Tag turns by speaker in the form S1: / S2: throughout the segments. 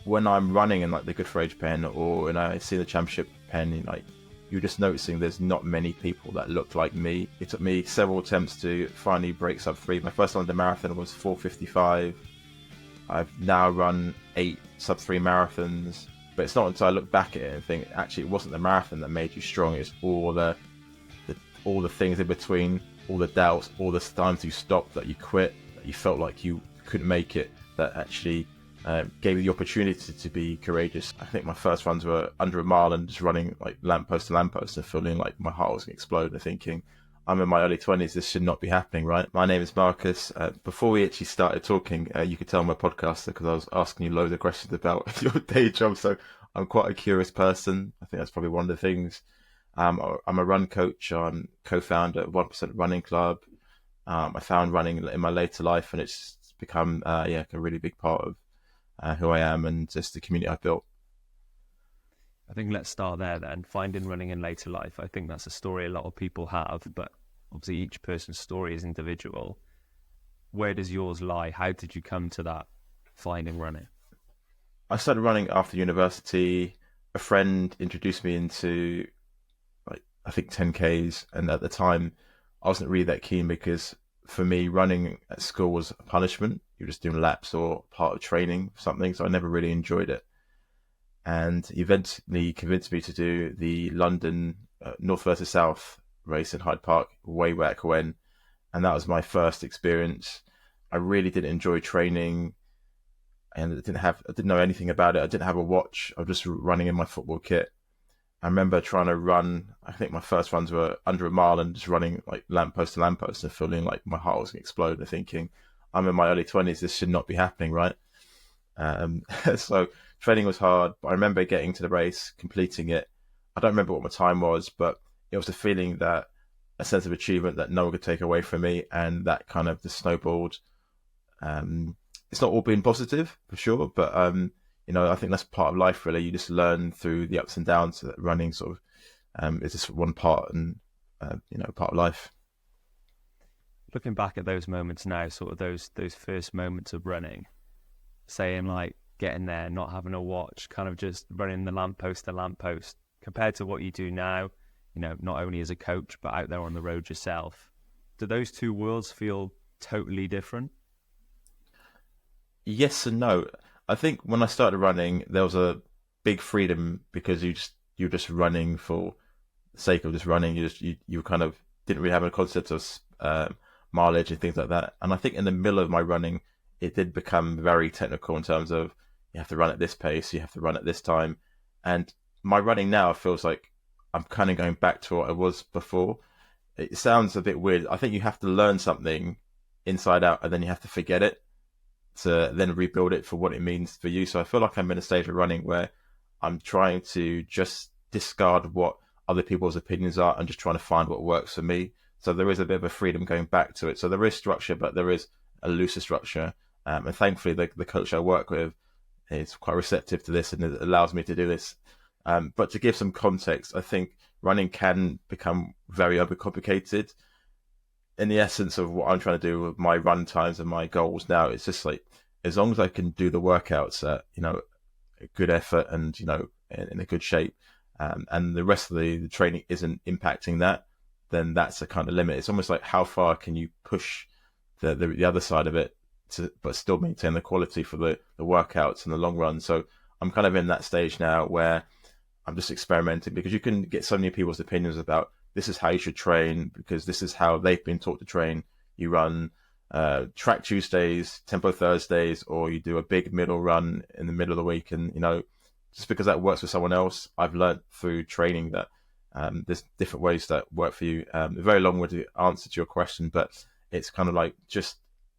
S1: when I'm running in like the Good for Age pen, or when I see the championship pen, like you're just noticing there's not many people that look like me. It took me several attempts to finally break sub 3. My first London marathon was 4:55. I've now run 8 sub 3 marathons, but it's not until I look back at it and think, actually, it wasn't the marathon that made you strong. It's all the things in between, all the doubts, all the times you stopped, that you quit, that you felt like you couldn't make it, that actually gave you the opportunity to be courageous. I think my first runs were under a mile and just running like lamppost to lamppost and feeling like my heart was going to explode and thinking, I'm in my early 20s, this should not be happening, right? My name is Marcus. Before we actually started talking, you could tell I'm a podcaster because I was asking you loads of questions about your day job, so I'm quite a curious person. I think that's probably one of the things. I'm a run coach. I'm co-founder of 1% Running Club. I found running in my later life, and it's become a really big part of who I am and just the community I've built.
S2: I think let's start there then. Finding running in later life. I think that's a story a lot of people have, but obviously each person's story is individual. Where does yours lie? How did you come to that finding running?
S1: I started running after university. A friend introduced me into, like, I think 10Ks, and at the time I wasn't really that keen because for me running at school was a punishment. You're just doing laps or part of training or something, so I never really enjoyed it. And he eventually convinced me to do the London North versus South race in Hyde Park way back when, and that was my first experience. I really didn't enjoy training, and I didn't know anything about it. I didn't have a watch. I was just running in my football kit. I remember trying to run, I think my first runs were under a mile and just running like lamppost to lamppost and feeling like my heart was going to explode and thinking, I'm in my early 20s, this should not be happening, right? So training was hard, but I remember getting to the race, completing it. I don't remember what my time was, but it was a feeling that a sense of achievement that no one could take away from me, and that kind of just snowballed. It's not all been positive for sure, but I think that's part of life, really. You just learn through the ups and downs. That running sort of is just one part, and part of life.
S2: Looking back at those moments now, sort of those first moments of running, saying like getting there, not having a watch, kind of just running the lamppost to lamppost, compared to what you do now, not only as a coach, but out there on the road yourself. Do those two worlds feel totally different? Yes
S1: and no. I think when I started running, there was a big freedom because you're just running for the sake of just running. You kind of didn't really have a concept of mileage and things like that. And I think in the middle of my running, it did become very technical in terms of you have to run at this pace, you have to run at this time. And my running now feels like I'm kind of going back to what I was before. It sounds a bit weird. I think you have to learn something inside out and then you have to forget it to then rebuild it for what it means for you. So I feel like I'm in a stage of running where I'm trying to just discard what other people's opinions are and just trying to find what works for me. So there is a bit of a freedom going back to it. So there is structure, but there is a looser structure. And thankfully, the coach I work with is quite receptive to this and it allows me to do this. But to give some context, I think running can become very overcomplicated. In the essence of what I'm trying to do with my run times and my goals now, it's just like, as long as I can do the workouts at, a good effort and, in a good shape, and the rest of the training isn't impacting that, then that's a kind of limit. It's almost like how far can you push the other side of it but still maintain the quality for the workouts and the long run. So I'm kind of in that stage now where I'm just experimenting, because you can get so many people's opinions about this is how you should train because this is how they've been taught to train. You run track Tuesdays, tempo Thursdays, or you do a big middle run in the middle of the week. And, just because that works for someone else, I've learned through training that there's different ways that work for you. A very long-winded answer to your question, but it's kind of like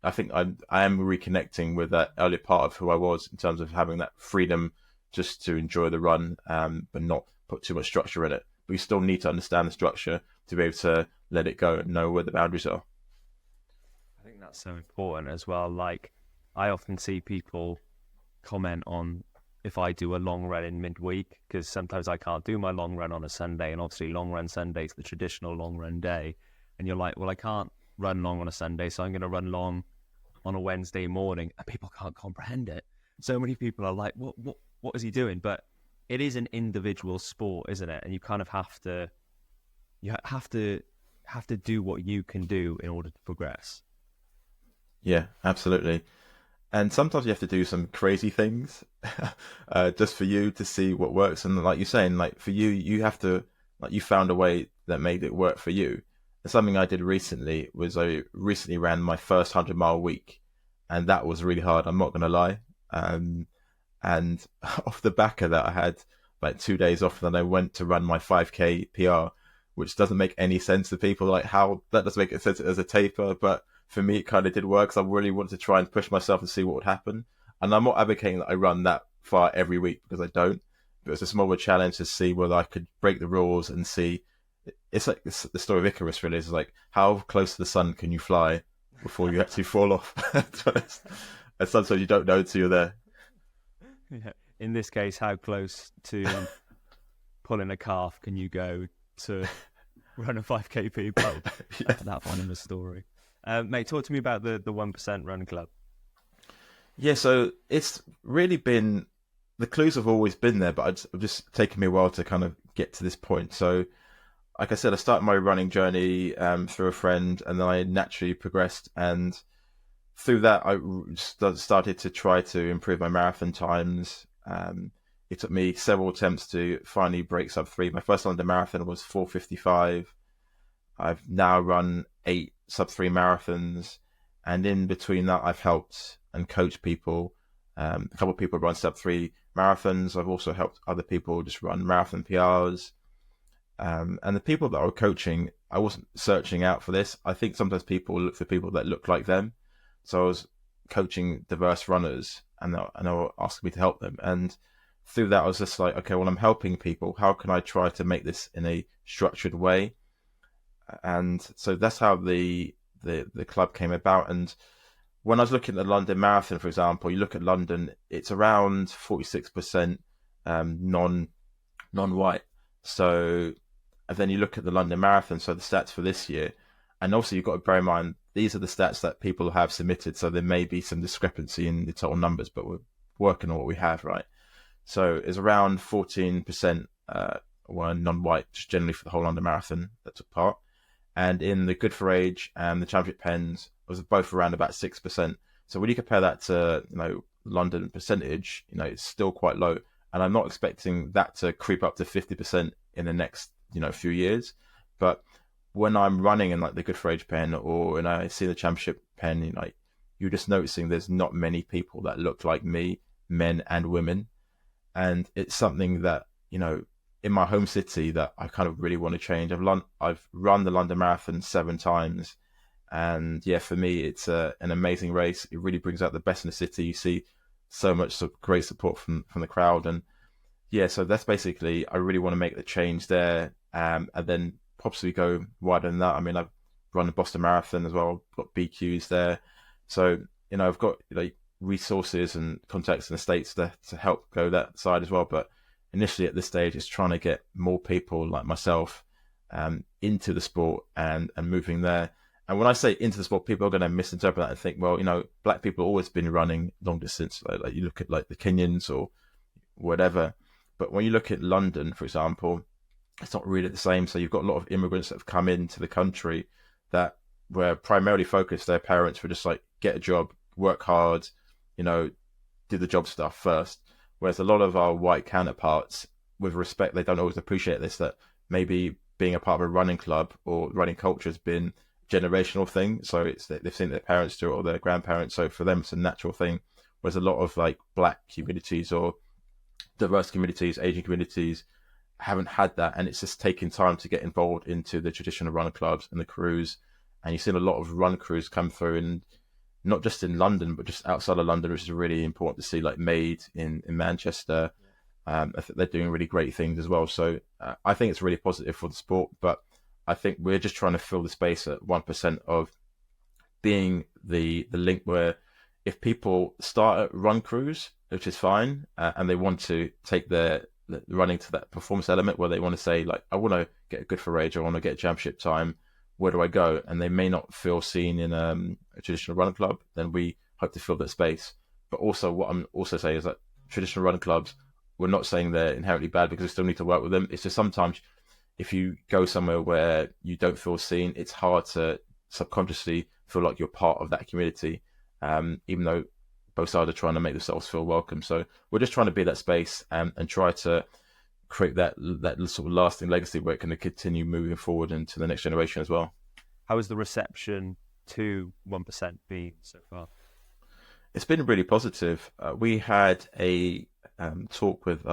S1: I think I am reconnecting with that earlier part of who I was in terms of having that freedom just to enjoy the run, but not put too much structure in it. But you still need to understand the structure to be able to let it go and know where the boundaries are.
S2: I think that's so important as well. Like, I often see people comment on if I do a long run in midweek, because sometimes I can't do my long run on a Sunday, and obviously long run Sunday is the traditional long run day. And you're like, well, I can't run long on a Sunday, so I'm going to run long on a Wednesday morning, and people can't comprehend it. So many people are like, what is he doing? But it is an individual sport, isn't it? And you kind of have to do what you can do in order to progress.
S1: Yeah, absolutely. And sometimes you have to do some crazy things just for you to see what works. And like you're saying, like for you, you have to, like you found a way that made it work for you. And something I did recently was I recently ran my first 100-mile week, and that was really hard. I'm not going to lie. And off the back of that, I had like 2 days off, and then I went to run my 5K PR, which doesn't make any sense to people. Like how that doesn't make sense as a taper, but for me, it kind of did work. So I really wanted to try and push myself and see what would happen. And I'm not advocating that I run that far every week because I don't. But it's a small challenge to see whether I could break the rules and see. It's like the story of Icarus, really. It's like how close to the sun can you fly before you actually fall off? And sometimes you don't know until you're there.
S2: Yeah. In this case, how close to pulling a calf can you go to run a 5K people?
S1: Yeah.
S2: That one in the story. Mate, talk to me about the 1% Run Club.
S1: Yeah, so it's really been, the clues have always been there, but it's just taken me a while to kind of get to this point. So, like I said, I started my running journey through a friend, and then I naturally progressed. And through that, I started to try to improve my marathon times. It took me several attempts to finally break sub 3. My first London marathon was 4:55. I've now run 8 sub 3 marathons, and in between that, I've helped and coached people. A couple of people run sub 3 marathons. I've also helped other people just run marathon PRs. And the people that I was coaching, I wasn't searching out for this. I think sometimes people look for people that look like them. So I was coaching diverse runners, and they were asking me to help them. And through that, I was just like, okay, well, I'm helping people. How can I try to make this in a structured way? And so that's how the club came about. And when I was looking at the London Marathon, for example, you look at London, it's around 46% non-white. So, and then you look at the London Marathon, so the stats for this year, and also you've got to bear in mind, these are the stats that people have submitted, so there may be some discrepancy in the total numbers, but we're working on what we have, right? So it's around 14% were non-white, just generally for the whole London Marathon that took part. And in the Good for Age and the Championship Pens, it was both around about 6%. So when you compare that to, London percentage, it's still quite low. And I'm not expecting that to creep up to 50% in the next, few years. But when I'm running in like the Good for Age pen, or when I see the Championship pen, you're just noticing there's not many people that look like me, men and women. And it's something that, in my home city that I kind of really want to change. I've run the London Marathon 7 times. And yeah, for me, it's an amazing race. It really brings out the best in the city. You see so much great support from the crowd. And yeah, so that's basically, I really want to make the change there, and then possibly go wider than that. I mean, I've run the Boston Marathon as well. I've got BQs there. So, I've got resources and contacts in the States to help go that side as well. But initially at this stage, it's trying to get more people like myself into the sport and moving there. And when I say into the sport, people are going to misinterpret that and think, well, black people have always been running long distance. Like you look at like the Kenyans or whatever. But when you look at London, for example, it's not really the same. So you've got a lot of immigrants that have come into the country that were primarily focused. Their parents were just like, get a job, work hard, do the job stuff first. Whereas a lot of our white counterparts, with respect, they don't always appreciate this, that maybe being a part of a running club or running culture has been a generational thing. So it's they've seen their parents do it or their grandparents. So for them, it's a natural thing. Whereas a lot of like black communities or diverse communities, Asian communities haven't had that. And it's just taking time to get involved into the traditional runner clubs and the crews. And you've seen a lot of run crews come through, and not just in London, but just outside of London, which is really important to see, like Made in Manchester. I think they're doing really great things as well. So I think it's really positive for the sport, but I think we're just trying to fill the space at 1% of being the link where if people start at run crews, which is fine, and they want to take the running to that performance element where they want to say, like, I want to get a Good for Age, I want to get a championship time, where do I go? And they may not feel seen in a traditional running club, then we hope to fill that space. But also, what I'm also saying is that traditional running clubs, we're not saying they're inherently bad because we still need to work with them. It's just sometimes if you go somewhere where you don't feel seen, it's hard to subconsciously feel like you're part of that community, even though both sides are trying to make themselves feel welcome. So we're just trying to be that space, and try to create that sort of lasting legacy where it can continue moving forward into the next generation as well.
S2: How has the reception to 1% been so far?
S1: It's been really positive. We had a talk with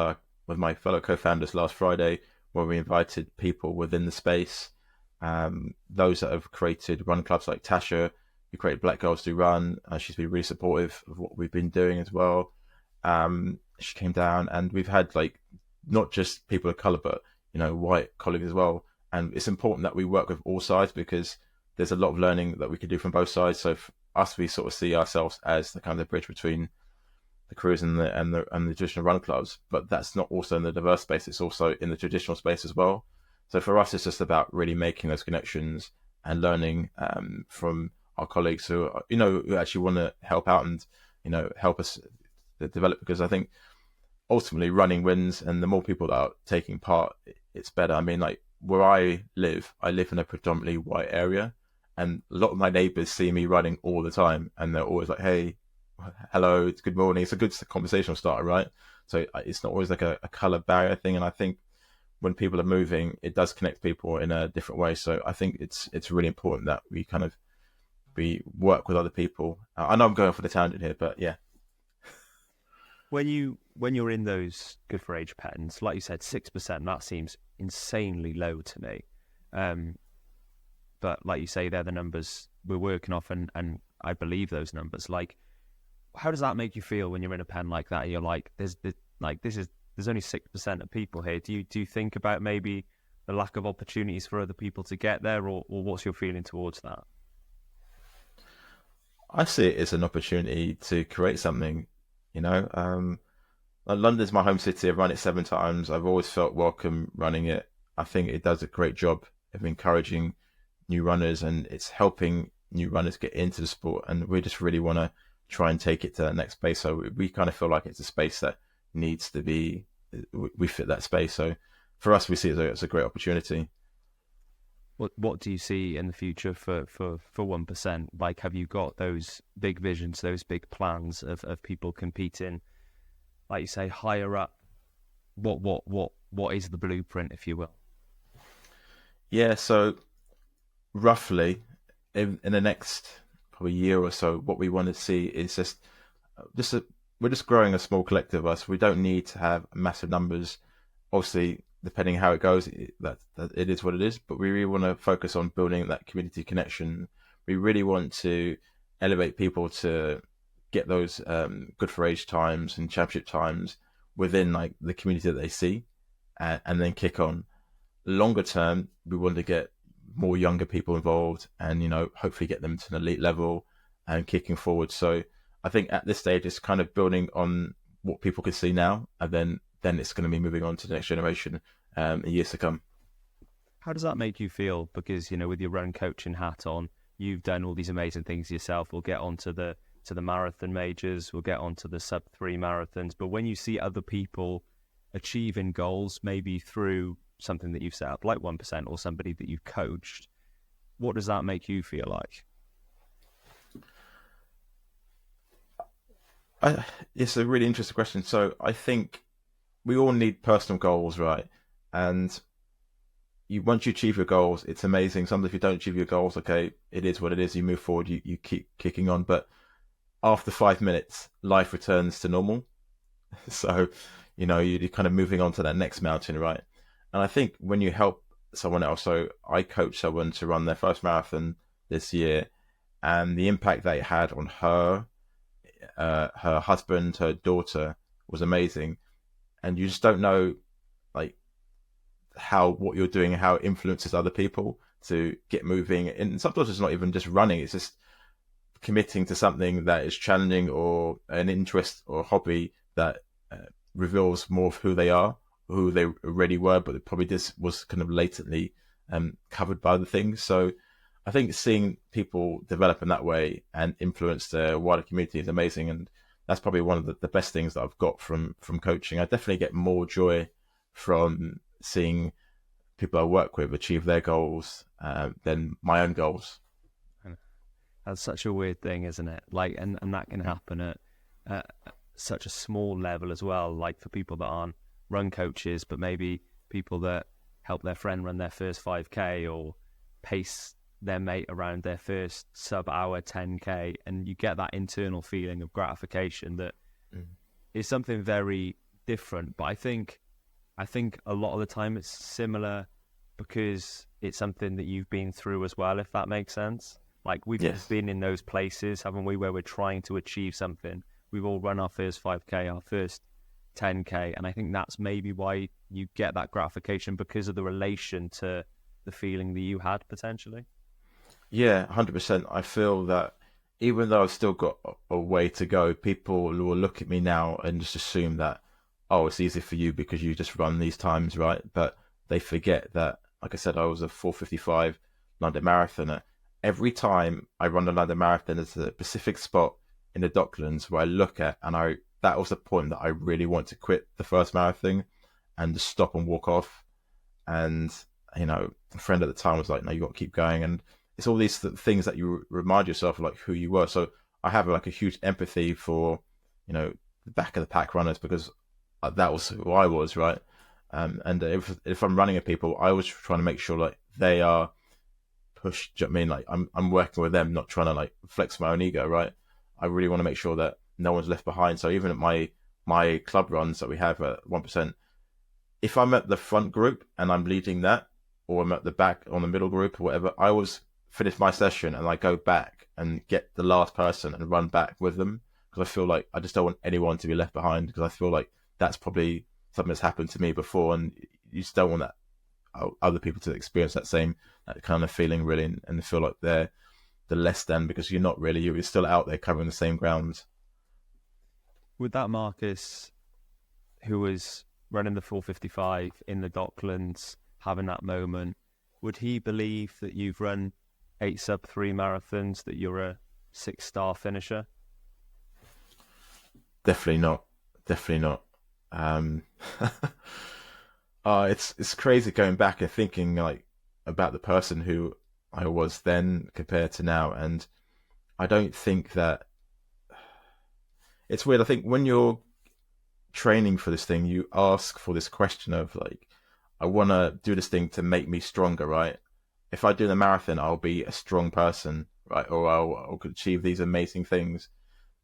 S1: my fellow co-founders last Friday, where we invited people within the space, those that have created run clubs like Tasha, who created Black Girls Do Run. She's been really supportive of what we've been doing as well. She came down, and we've had like not just people of color, but white colleagues as well. And it's important that we work with all sides because there's a lot of learning that we could do from both sides. So for us, we sort of see ourselves as the kind of bridge between the crews and the traditional run clubs, but that's not also in the diverse space. It's also in the traditional space as well. So for us, it's just about really making those connections and learning from our colleagues who who actually want to help out and help us develop. Because I think ultimately running wins, and the more people that are taking part, it's better. I mean, like where I live in a predominantly white area, and a lot of my neighbours see me running all the time, and they're always like, "Hey, hello, it's good morning." It's a good conversational starter, right? So it's not always like a color barrier thing. And I think when people are moving, it does connect people in a different way. So I think it's really important that we work with other people. I know I'm going for the tangent here, but yeah.
S2: When you're in those good for age patterns, like you said, 6%, that seems insanely low to me. But like you say, they're the numbers we're working off, and I believe those numbers. Like, how does that make you feel when you're in a pen like that? You're like, there's only 6% of people here. Do you think about maybe the lack of opportunities for other people to get there, or what's your feeling towards that?
S1: I see it as an opportunity to create something. London's my home city. I've run it 7 times. I've always felt welcome running it. I think it does a great job of encouraging new runners, and it's helping new runners get into the sport. And we just really want to try and take it to that next space. So we kind of feel like it's a space that needs to be, we fit that space. So for us, we see it as a great opportunity.
S2: What do you see in the future for 1%? Like, have you got those big visions, those big plans of people competing, like you say, higher up? What is the blueprint, if you will?
S1: Yeah, so roughly in the next probably year or so, what we want to see is we're just growing a small collective of us. We don't need to have massive numbers. Obviously, depending how it goes, that it is what it is. But we really want to focus on building that community connection. We really want to elevate people to get those good for age times and championship times within like the community that they see, and then kick on. Longer term, we want to get more younger people involved, and hopefully get them to an elite level and kicking forward. So I think at this stage, it's kind of building on what people can see now, and then it's going to be moving on to the next generation in years to come.
S2: How does that make you feel? Because with your run coaching hat on, you've done all these amazing things yourself. We'll get onto the marathon majors, we'll get onto the sub 3 marathons. But when you see other people achieving goals, maybe through something that you've set up, like 1%, or somebody that you've coached, what does that make you feel like?
S1: It's a really interesting question. So I think we all need personal goals, right? And once you achieve your goals, it's amazing. Sometimes if you don't achieve your goals, okay, it is what it is. You move forward, you keep kicking on. But after 5 minutes, life returns to normal. So, you're kind of moving on to that next mountain, right? And I think when you help someone else, so I coached someone to run their first marathon this year, and the impact that it had on her, her husband, her daughter was amazing. And you just don't know, like, what you're doing, how it influences other people to get moving. And sometimes it's not even just running; it's just committing to something that is challenging, or an interest or hobby that reveals more of who they are, who they already were, but it probably just was kind of latently covered by other things. So I think seeing people develop in that way and influence the wider community is amazing. And that's probably one of the best things that I've got from coaching. I definitely get more joy from seeing people I work with achieve their goals than my own goals.
S2: That's such a weird thing, isn't it? Like, and that can happen at such a small level as well. Like for people that aren't run coaches, but maybe people that help their friend run their first 5K or pace their mate around their first sub-hour 10K, and you get that internal feeling of gratification that is something very different. But I think a lot of the time it's similar because it's something that you've been through as well, if that makes sense. Like we've been in those places, haven't we, where we're trying to achieve something. We've all run our first 5K, our first 10K, and I think that's maybe why you get that gratification, because of the relation to the feeling that you had potentially.
S1: Yeah, 100%. I feel that even though I've still got a way to go, people will look at me now and just assume that, oh, it's easy for you because you just run these times, right? But they forget that, like I said, I was a 4:55 London marathoner. Every time I run the London Marathon, there's a specific spot in the Docklands where I look at, and that was the point that I really want to quit the first marathon and just stop and walk off. And, a friend at the time was like, no, you got to keep going. And it's all these things that you remind yourself of, like who you were. So I have like a huge empathy for, the back of the pack runners, because that was who I was, right? And if I'm running at people, I was trying to make sure like they are pushed. Do you know what I mean? Like I'm working with them, not trying to like flex my own ego, right? I really want to make sure that no one's left behind. So even at my club runs that we have at 1%, if I'm at the front group and I'm leading that, or I'm at the back on the middle group or whatever, I always finish my session and I go back and get the last person and run back with them, because I feel like I just don't want anyone to be left behind, because I feel like that's probably something that's happened to me before, and you just don't want that other people to experience that kind of feeling, really, and feel like they're the less than, because you're not really, you're still out there covering the same grounds.
S2: With that Marcus, who was running the 4:55 in the Docklands, having that moment, would he believe that you've run 8 sub-3 marathons, that you're a 6-star finisher?
S1: Definitely not. Definitely not. It's crazy going back and thinking like about the person who I was then compared to now, and I don't think that it's weird. I think when you're training for this thing, you ask for this question of like, I want to do this thing to make me stronger, right? If I do the marathon, I'll be a strong person, right? Or I'll achieve these amazing things.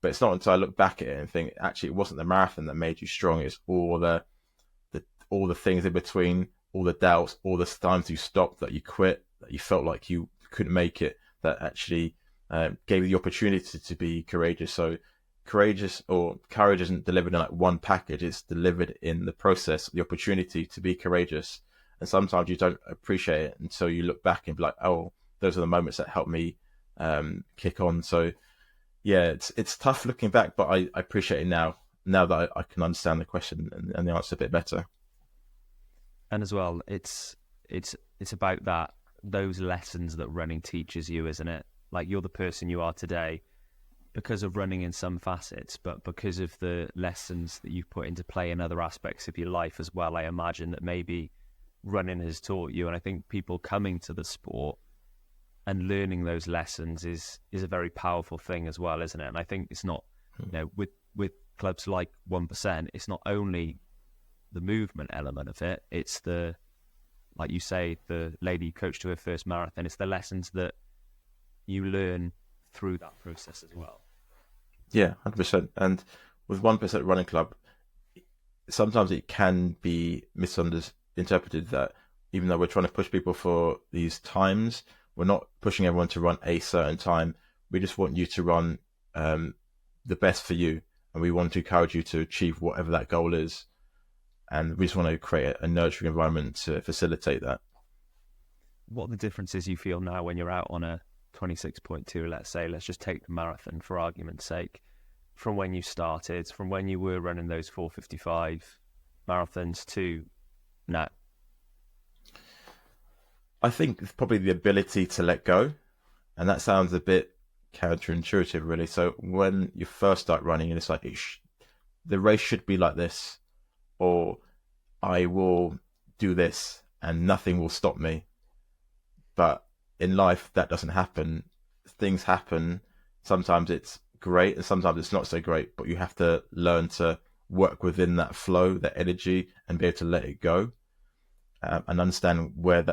S1: But it's not until I look back at it and think, actually, it wasn't the marathon that made you strong. It's all the things in between, all the doubts, all the times you stopped, that you quit, that you felt like you couldn't make it, that actually gave you the opportunity to be courageous. So courage isn't delivered in like one package. It's delivered in the process, the opportunity to be courageous. And sometimes you don't appreciate it until you look back and be like, oh, those are the moments that helped me kick on. So yeah, it's tough looking back, but I appreciate it now that I can understand the question and the answer a bit better.
S2: And as well, it's about those lessons that running teaches you, isn't it? Like, you're the person you are today because of running in some facets, but because of the lessons that you've put into play in other aspects of your life as well. I imagine that maybe running has taught you, and I think people coming to the sport and learning those lessons is a very powerful thing as well, isn't it? And I think it's not, with clubs like 1%, it's not only the movement element of it, it's the, like you say, the lady coach to her first marathon, it's the lessons that you learn through that process as well.
S1: Yeah, 100%. And with 1% running club, sometimes it can be misinterpreted that even though we're trying to push people for these times, we're not pushing everyone to run a certain time. We just want you to run the best for you, and we want to encourage you to achieve whatever that goal is. And we just want to create a nurturing environment to facilitate that.
S2: What are the differences you feel now when you're out on a 26.2, let's just take the marathon for argument's sake, from when you started, from when you were running those 4:55 marathons to now?
S1: I think it's probably the ability to let go. And that sounds a bit counterintuitive, really. So when you first start running, and it's like the race should be like this, or I will do this and nothing will stop me. But in life, that doesn't happen. Things happen. Sometimes it's great and sometimes it's not so great, but you have to learn to work within that flow, that energy, and be able to let it go, and understand where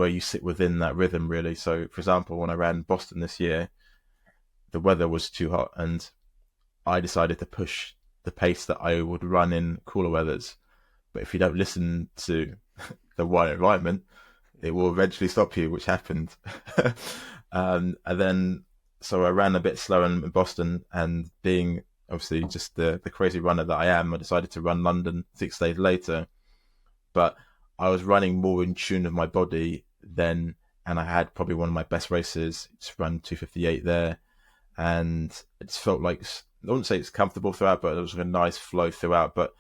S1: you sit within that rhythm, really. So, for example, when I ran Boston this year, the weather was too hot, and I decided to push the pace that I would run in cooler weathers. But if you don't listen to the wider environment, it will eventually stop you, which happened. And then, so I ran a bit slower in Boston, and being obviously just the crazy runner that I am, I decided to run London 6 days later. But I was running more in tune with my body then, and I had probably one of my best races. Just run 2:58 there, and it just felt like, I wouldn't say it's comfortable throughout, but it was like a nice flow throughout. But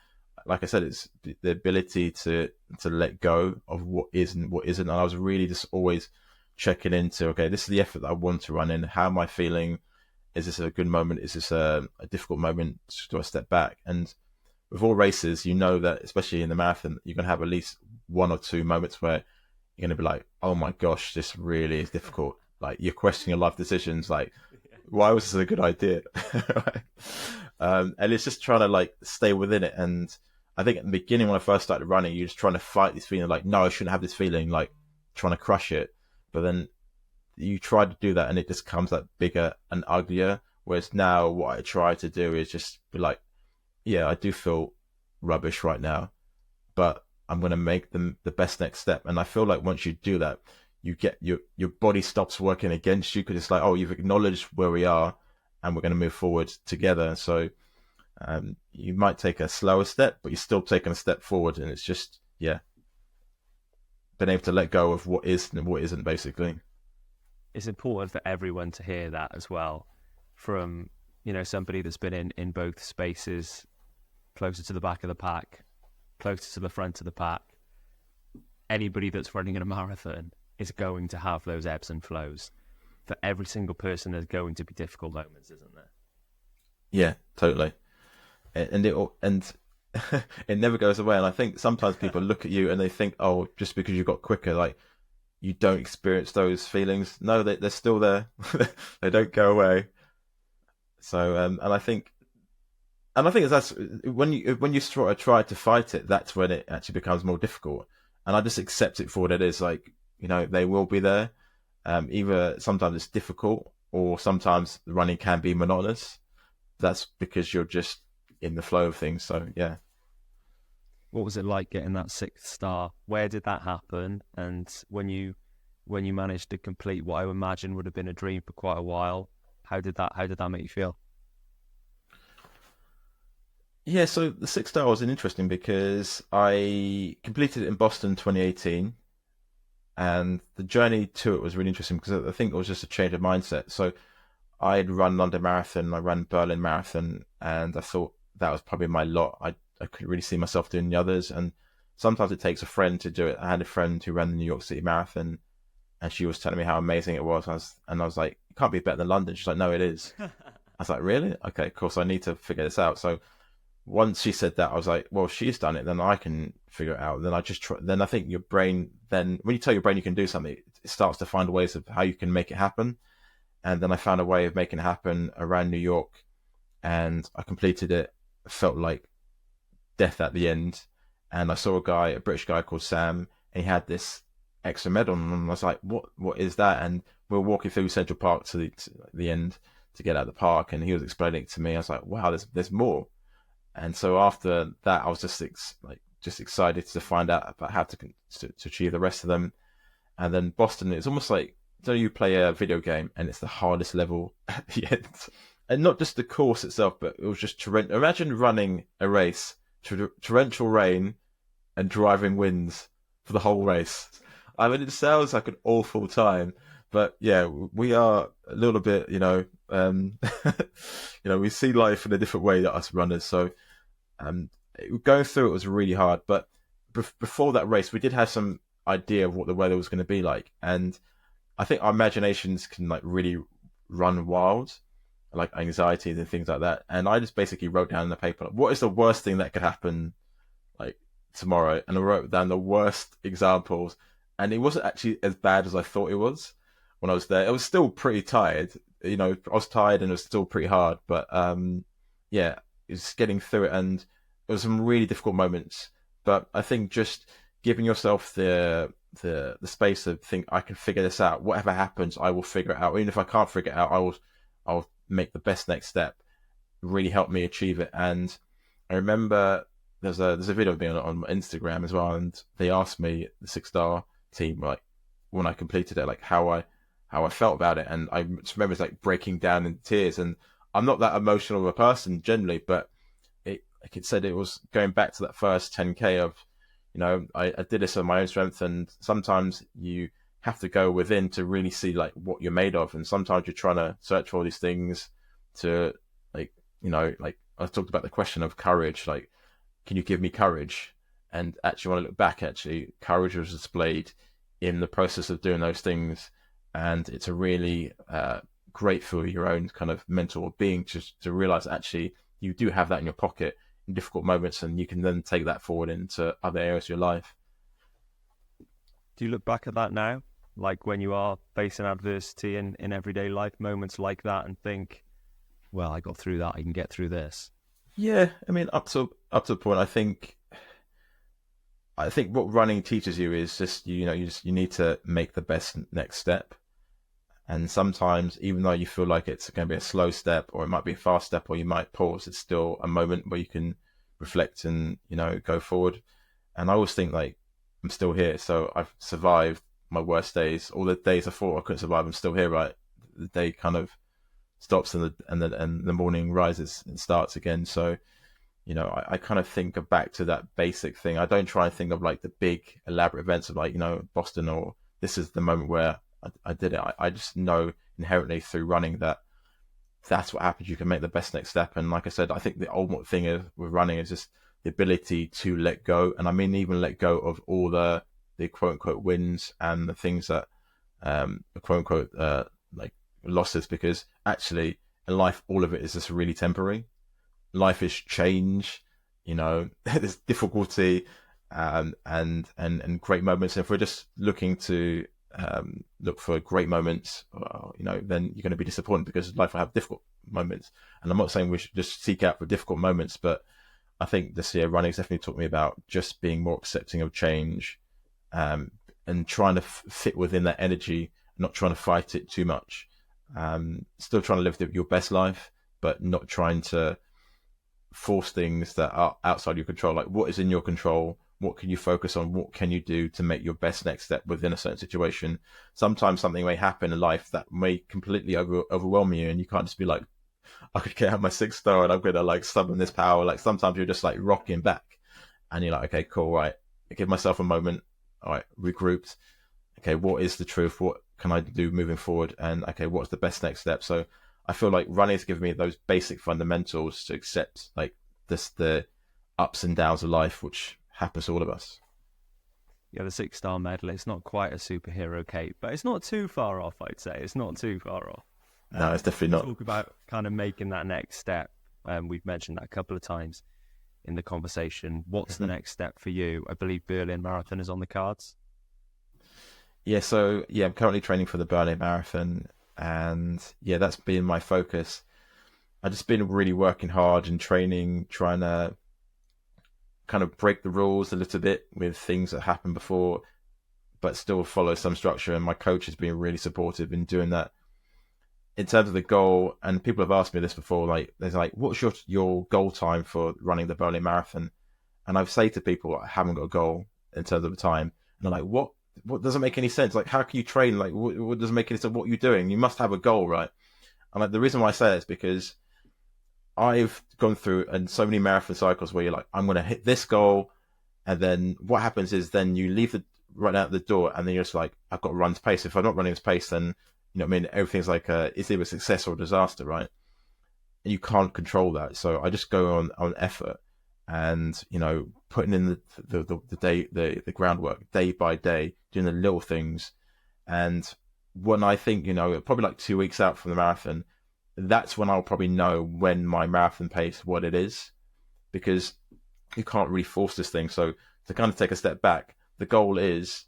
S1: like I said, it's the ability to let go of what isn't. And I was really just always checking into, okay, this is the effort that I want to run in. How am I feeling? Is this a good moment? Is this a difficult moment? Do I step back? And with all races, you know that, especially in the marathon, you're going to have at least 1 or 2 moments where you're going to be like, oh my gosh, this really is difficult. Like, you're questioning your life decisions. Like, why was this a good idea? And it's just trying to like stay within it. And I think at the beginning, when I first started running, you're just trying to fight this feeling like, no, I shouldn't have this feeling, like trying to crush it. But then you try to do that and it just comes like bigger and uglier. Whereas now what I try to do is just be like, yeah, I do feel rubbish right now, but I'm going to make them the best next step. And I feel like once you do that, you get your body stops working against you, because it's like, oh, you've acknowledged where we are and we're going to move forward together. So you might take a slower step, but you're still taking a step forward. And it's just, yeah, been able to let go of what is and what isn't, basically.
S2: It's important for everyone to hear that as well, from, you know, somebody that's been in both spaces, closer to the back of the pack, closer to the front of the pack. Anybody that's running in a marathon is going to have those ebbs and flows. For every single person, there's going to be difficult moments, isn't there?
S1: Yeah, totally. And it never goes away. And I think sometimes people look at you and they think, oh, just because you got quicker, like, you don't experience those feelings. No, they're still there. They don't go away. So, and I think that's when you try to fight it, that's when it actually becomes more difficult. And I just accept it for what it is. Like, you know, they will be there. Either sometimes it's difficult, or sometimes the running can be monotonous. That's because you're just in the flow of things. So, yeah.
S2: What was it like getting that 6th star? Where did that happen? And when you managed to complete what I imagine would have been a dream for quite a while, how did that make you feel?
S1: Yeah, so the 6th star was interesting because I completed it in Boston 2018, and the journey to it was really interesting because I think it was just a change of mindset. So I had run London Marathon, I ran Berlin Marathon, and I thought that was probably my lot. I couldn't really see myself doing the others, and sometimes it takes a friend to do it. I had a friend who ran the New York City Marathon, and she was telling me how amazing it was. I was like, it can't be better than London. She's like, no, it is. I was like, really? Okay, cool. So I need to figure this out. So once she said that, I was like, well, she's done it, then I can figure it out. Then I just try. Then I think your brain, then when you tell your brain you can do something, it starts to find ways of how you can make it happen. And then I found a way of making it happen around New York, and I completed it. Felt like death at the end. And I saw a British guy called Sam, and he had this extra medal, and I was like, what is that? And we were walking through Central Park to the end to get out of the park, and he was explaining it to me. I was like, wow, there's more. And so after that, I was just excited to find out about how to achieve the rest of them. And then Boston, it's almost like, so you play a video game and it's the hardest level at the end. And not just the course itself, but it was just torrential. Imagine running a race, torrential rain and driving winds for the whole race. I mean, it sounds like an awful time, but yeah, we are a little bit, we see life in a different way than us runners. So, going through it was really hard. But before that race, we did have some idea of what the weather was going to be like, and I think our imaginations can like really run wild, like anxieties and things like that. And I just basically wrote down in the paper, like, what is the worst thing that could happen like tomorrow? And I wrote down the worst examples, and it wasn't actually as bad as I thought it was when I was there. I was still pretty tired, I was tired and it was still pretty hard, but yeah, it's getting through it, and it was some really difficult moments. But I think just giving yourself the space to think, I can figure this out. Whatever happens, I will figure it out. Even if I can't figure it out, I'll make the best next step. Really helped me achieve it. And I remember there's a video of me on Instagram as well, and they asked me, the 6-star team, like when I completed it, like how I felt about it, and I just remember it's like breaking down in tears. And I'm not that emotional of a person generally, but it, like it said, it was going back to that first 10K of, I did this on my own strength, and sometimes you have to go within to really see like what you're made of, and sometimes you're trying to search for all these things to like, like I talked about the question of courage, like, can you give me courage? And actually, when I look back, actually, courage was displayed in the process of doing those things, and it's a really great for your own kind of mental being to realize actually you do have that in your pocket in difficult moments, and you can then take that forward into other areas of your life.
S2: Do you look back at that now, like when you are facing adversity in everyday life, moments like that, and think, well, I got through that, I can get through this?
S1: Yeah, I mean, up to a point, I think what running teaches you is just, you need to make the best next step. And sometimes, even though you feel like it's going to be a slow step, or it might be a fast step, or you might pause, it's still a moment where you can reflect and, go forward. And I always think, like, I'm still here. So I've survived my worst days. All the days I thought I couldn't survive, I'm still here, right? The day kind of stops, and the morning rises and starts again. So, I kind of think back to that basic thing. I don't try and think of like the big elaborate events of like, Boston, or this is the moment where I did it. I just know inherently through running that that's what happens. You can make the best next step. And like I said, I think the ultimate thing with running is just the ability to let go. And I mean, even let go of all the quote unquote wins and the things that, quote unquote, like losses, because actually in life, all of it is just really temporary. Life is change, there's difficulty, and great moments. And if we're just looking to look for great moments, then you're going to be disappointed, because life will have difficult moments. And I'm not saying we should just seek out for difficult moments, but I think this year running's definitely taught me about just being more accepting of change, and trying to fit within that energy, not trying to fight it too much. Still trying to live your best life, but not trying to force things that are outside your control. Like, what is in your control? What can you focus on? What can you do to make your best next step within a certain situation? Sometimes something may happen in life that may completely overwhelm you, and you can't just be like, I could get out my 6-star and I'm going to like summon this power. Like, sometimes you're just like rocking back, and you're like, okay, cool, right. I give myself a moment. All right, regrouped. Okay, what is the truth? What can I do moving forward? And okay, what's the best next step? So I feel like running has given me those basic fundamentals to accept like the ups and downs of life, which happens to all of us.
S2: Yeah, the 6-star medal, it's not quite a superhero cape, but it's not too far off, I'd say. It's not too far off.
S1: No, it's definitely not.
S2: Talk about kind of making that next step. We've mentioned that a couple of times in the conversation. What's the next step for you? I believe Berlin Marathon is on the cards.
S1: Yeah, so yeah, I'm currently training for the Berlin Marathon, and yeah, that's been my focus. I've just been really working hard and training, trying to kind of break the rules a little bit with things that happened before, but still follow some structure. And my coach has been really supportive in doing that. In terms of the goal, and people have asked me this before, like, there's like, what's your goal time for running the Berlin Marathon? And I've said to people, I haven't got a goal in terms of the time. And they're like, what doesn't make any sense? Like, how can you train? Like, what doesn't make any sense? What are you doing? You must have a goal, right? And like, the reason why I say that is because I've gone through and so many marathon cycles where you're like, I'm going to hit this goal. And then what happens is then you leave right out the door, and then you're just like, I've got to run this pace. If I'm not running this pace, then, you know what I mean? Everything's like, it's either a success or a disaster, right? And you can't control that. So I just go on effort and, you know, putting in the groundwork day by day, doing the little things. And when I think, probably like 2 weeks out from the marathon, that's when I'll probably know when my marathon pace, what it is, because you can't really force this thing. So to kind of take a step back, the goal is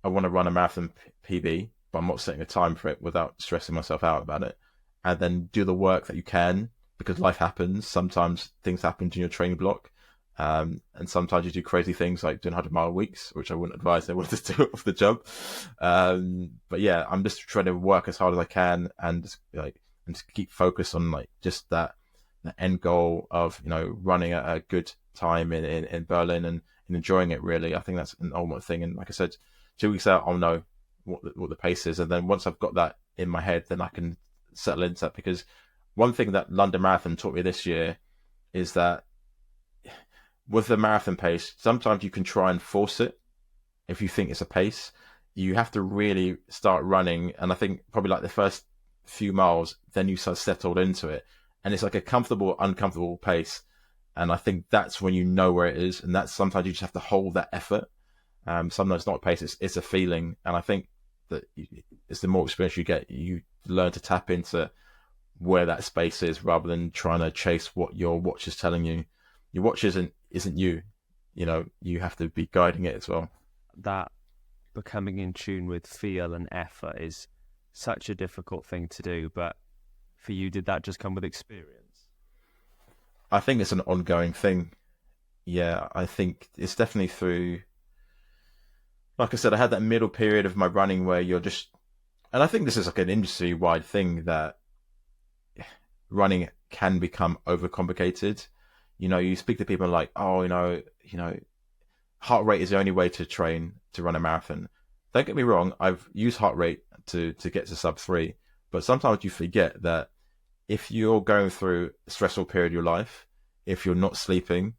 S1: I want to run a marathon PB, but I'm not setting a time for it without stressing myself out about it. And then do the work that you can, because life happens. Sometimes things happen in your training block. And sometimes you do crazy things like doing 100-mile weeks, which I wouldn't advise everyone to do off the job. But yeah, I'm just trying to work as hard as I can and just keep focused on like just that the end goal of running a good time in Berlin and enjoying it. Really, I think that's an ultimate thing. And like I said, 2 weeks out, I'll know what the pace is, and then once I've got that in my head, then I can settle into that. Because one thing that London Marathon taught me this year is that with the marathon pace, sometimes you can try and force it if you think it's a pace. You have to really start running, and I think probably like the first few miles, then you sort of settled into it, and it's like a comfortable, uncomfortable pace. And I think that's when you know where it is, and that's sometimes you just have to hold that effort. Sometimes it's not a pace; it's a feeling, and I think that it's the more experience you get, you learn to tap into where that space is rather than trying to chase what your watch is telling you. Your watch isn't you. You have to be guiding it as well.
S2: That becoming in tune with feel and effort is such a difficult thing to do. But for you, did that just come with experience?
S1: I think it's an ongoing thing. Yeah, I think it's definitely through. Like I said, I had that middle period of my running where you're just, and I think this is like an industry-wide thing that running can become overcomplicated. You speak to people like, oh, heart rate is the only way to train to run a marathon. Don't get me wrong, I've used heart rate to get to sub 3, but sometimes you forget that if you're going through a stressful period of your life, if you're not sleeping,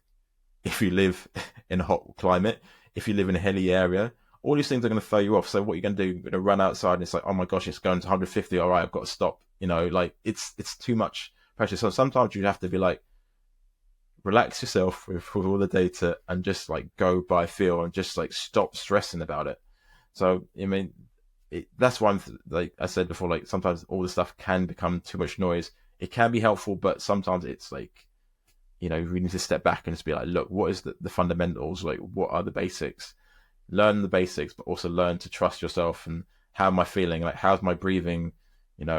S1: if you live in a hot climate, if you live in a hilly area, all these things are going to throw you off. So what you're going to do, you're going to run outside and it's like, oh my gosh, it's going to 150. All right, I've got to stop. Like it's too much pressure. So sometimes you have to be like, relax yourself with all the data and just like go by feel and just like stop stressing about it. So, I mean, that's one, like I said before, like sometimes all the stuff can become too much noise. It can be helpful, but sometimes it's like, we need to step back and just be like, look, what is the fundamentals? Like, what are the basics? Learn the basics, but also learn to trust yourself. And how am I feeling? Like, how's my breathing?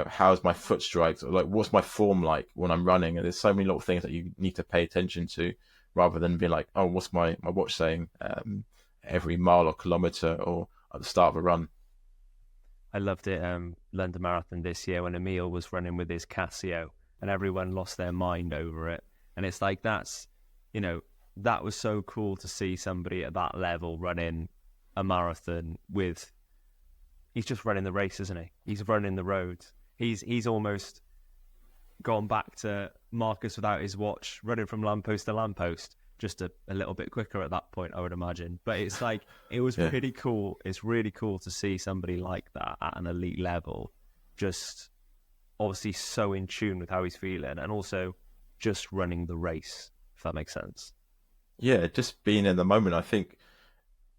S1: How's my foot strikes? Or like, what's my form like when I'm running? And there's so many little things that you need to pay attention to rather than being like, oh, what's my watch saying every mile or kilometer or at the start of a run.
S2: I loved it, London Marathon this year when Emil was running with his Casio and everyone lost their mind over it. And it's like, that was so cool to see somebody at that level running a marathon with, he's just running the race, isn't he? He's running the roads. He's almost gone back to Marcus without his watch, running from lamppost to lamppost, just a little bit quicker at that point, I would imagine. But it's like, it was really cool. It's really cool to see somebody like that at an elite level, just obviously so in tune with how he's feeling and also just running the race, if that makes sense.
S1: Yeah, just being in the moment. I think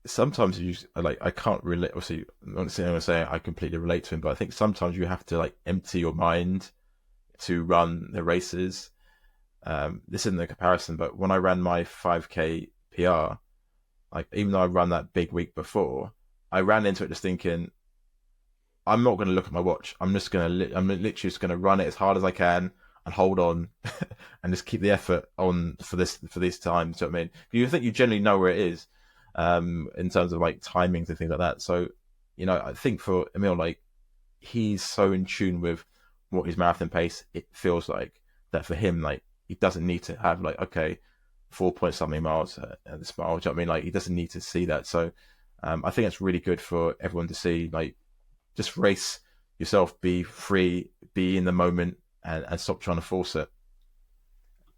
S1: sometimes I can't relate. Obviously, I'm not saying I completely relate to him, but I think sometimes you have to like empty your mind to run the races. This isn't a comparison, but when I ran my 5K PR, like even though I ran that big week before, I ran into it just thinking, I'm not going to look at my watch. I'm literally just going to run it as hard as I can and hold on and just keep the effort on for this time. So I mean, you think you generally know where it is, in terms of like timings and things like that. So, I think for Emil, like he's so in tune with what his marathon pace, it feels like that for him, like he doesn't need to have like, okay, 4 point something miles at this mile. Do you know what I mean? Like he doesn't need to see that. So, I think it's really good for everyone to see, like just race yourself, be free, be in the moment and stop trying to force it.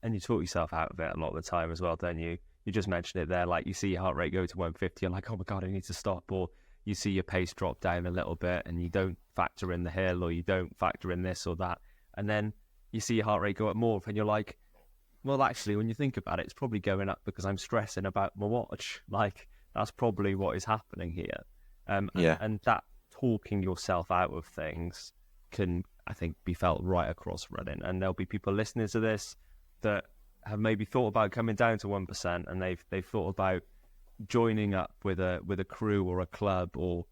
S2: And you talk yourself out of it a lot of the time as well, don't you? You just mentioned it there, like you see your heart rate go to 150, you're like, oh my God, I need to stop. Or you see your pace drop down a little bit and you don't factor in the hill or you don't factor in this or that. And then you see your heart rate go up more and you're like, well, actually, when you think about it, it's probably going up because I'm stressing about my watch. Like, that's probably what is happening here.
S1: Yeah.
S2: And that talking yourself out of things can, I think, be felt right across running. And there'll be people listening to this that have maybe thought about coming down to 1%, and they've thought about joining up with a crew or a club or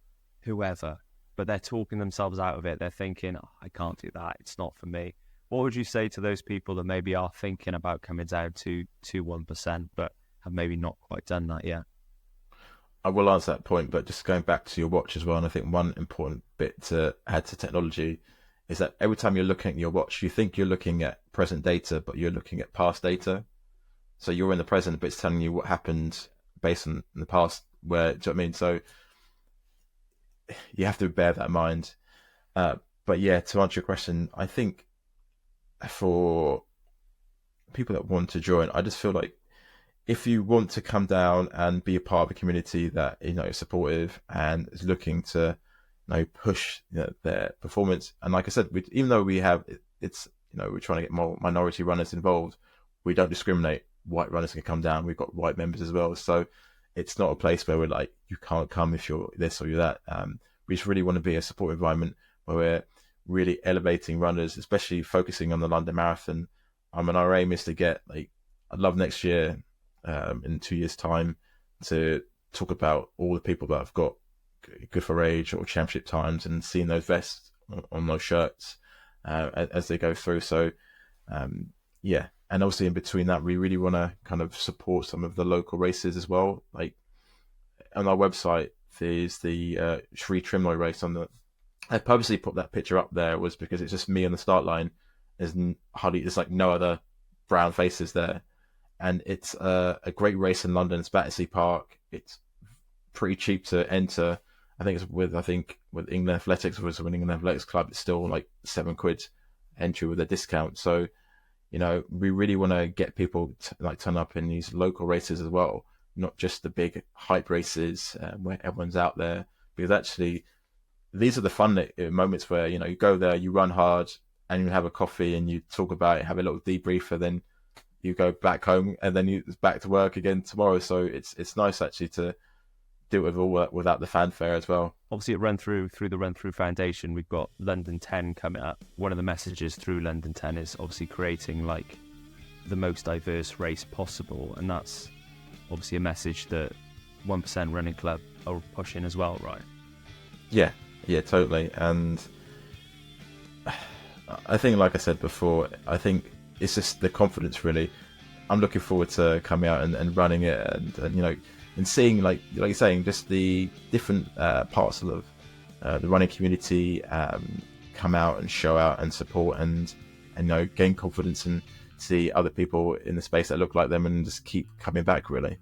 S2: whoever, but they're talking themselves out of it. They're thinking, oh, I can't do that, it's not for me. What would you say to those people that maybe are thinking about coming down to 1%, but have maybe not quite done that yet?
S1: I will answer that point, but just going back to your watch as well, and I think one important bit to add to technology is that every time you're looking at your watch, you think you're looking at present data, but you're looking at past data. So you're in the present, but it's telling you what happened based on the past. Where, do you know what I mean? So you have to bear that in mind. But yeah, to answer your question, I think for people that want to join, I just feel like if you want to come down and be a part of a community that is supportive and is looking to push their performance, and like I said, even though we have we're trying to get more minority runners involved, we don't discriminate. White runners can come down. We've got white members as well, so it's not a place where we're like, you can't come if you're this or you're that. We just really want to be a support environment where we're really elevating runners, especially focusing on the London Marathon. And our aim is to get, I'd love next year, in 2 years' time, to talk about all the people that have got good for age or championship times and seeing those vests on those shirts as they go through. So, yeah. And obviously in between that, we really want to kind of support some of the local races as well. Like on our website, there's the Sri Trimloy race I purposely put that picture up there was because it's just me on the start line. There's no other brown faces there. And it's a great race in London. It's Battersea Park. It's pretty cheap to enter. I think it's with England Athletics, with England Athletics Club, it's still like £7 entry with a discount. So, we really want to get people to turn up in these local races as well, not just the big hype races where everyone's out there. Because actually, these are the fun moments where you go there, you run hard, and you have a coffee and you talk about it, have a little debriefer, then you go back home and then it's back to work again tomorrow. So it's nice actually to do it with all that without the fanfare as well.
S2: Obviously at RunThrough, through the RunThrough Foundation, we've got London 10 coming up. One of the messages through London 10 is obviously creating the most diverse race possible, and that's obviously a message that 1% Running Club are pushing as well, right?
S1: Yeah, totally. And I think, like I said before, I think it's just the confidence really. I'm looking forward to coming out and running it and seeing, like you're saying, just the different parts of the running community come out and show out and support and gain confidence and see other people in the space that look like them and just keep coming back really.